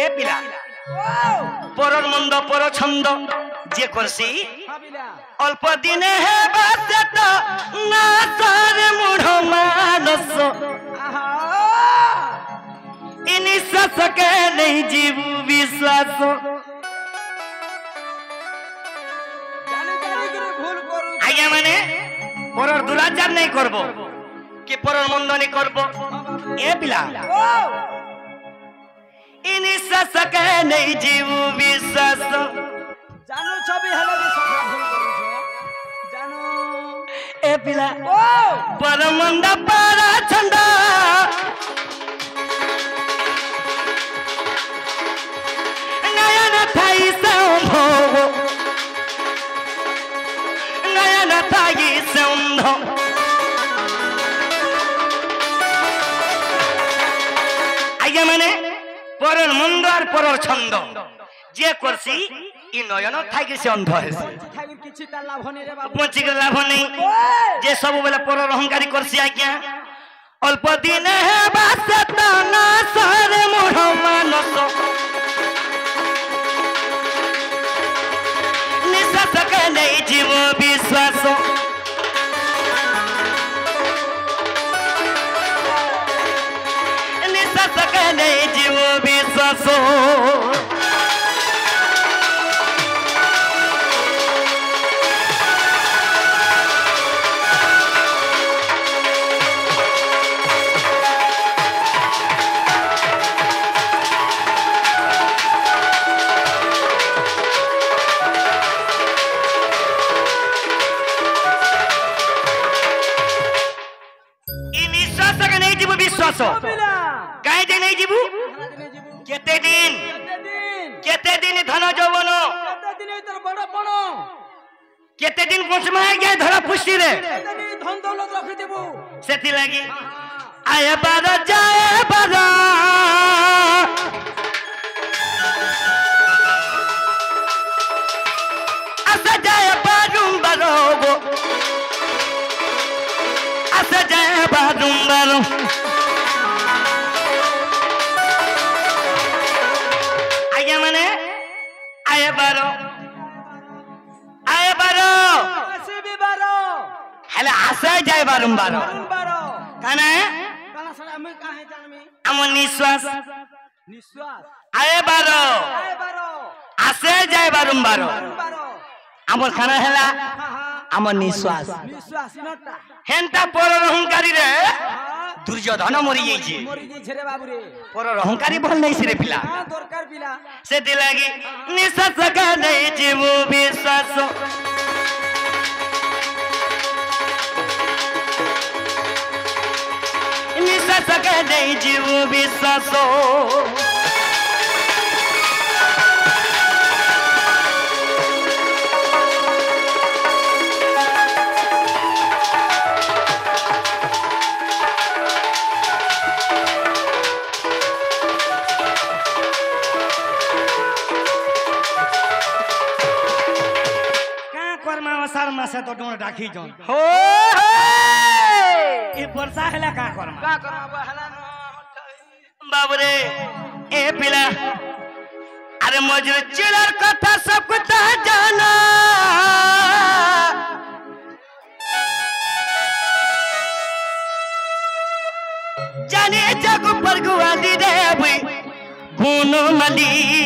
এ পিলা পরর মন্দ পর ছন্দ যে করছি অল্প দিনে হেবা সেত না সারে মূঢ় মানস নিঃশ্বাসকে নেই জীব বিশ্বাস আজ্ঞা মানে পরর দুরাচার নেই করব কি পরর মন্দ নেই করব এ পিলা নিঃশ্বাসকে নেই জীব বিশ্বাস জানো ছবি হলে সখা ভুল করছো জানো এ পিলা পরমন্দ পারা ছন্দ নয়ন থাই সম্ভব নয়ন থাই সম্ভব আজ্ঞা মানে পরের মন্দ আর পরের ছন্দ যে করছি ই নয়ন থাকি সে অন্ধ হয়েছে পঞ্চিকের লাভ নেই যে ସବୁବେଳେ পরের অহংকারী করছি আজ্ঞা অল্প দিনে হেবা সেত না সারে মূঢ় মানস নিঃশ্বাসকে নেই জীব বিশ্বাস নিঃশ্বাসকে নেই জীব বিশ্বাস কাইতে নেই জীবু কেতে দিন ধন যৌবন কেতে দিন কুসুমায় গে ধরা পুষ্টি রে ধন দৌলত রাখি দেব সেতি লাগি আয় বার যায় বার আসা যায় বারুম্বার গো আসা যায় বারুম্বার মানে আয় বারো হেলে আসা যায় বারুম্বার কানে আমার নিঃশ্বাস আয় বারো আসে যায় বারুম্বার আমার খানা হেলা আমার নিঃশ্বাস হেনটা পরর অহংকারী রে দুর্যোধন মরি যাইছে পরর অহংকারী ভাল নাই রে পিলা সেটি লাগি নিঃশ্বাসকে নেই জীব বিশ্বাস নিঃশ্বাসকে নেই জীব বিশ্বাস आषाढ़ मासे तो डोर डाकी जन हो ए वर्षा हेला का करबा बाबरे ए पिला अरे मजर चिड़र कथा सब कुछ जाना जाने जग पर गुआली रे गुनो मली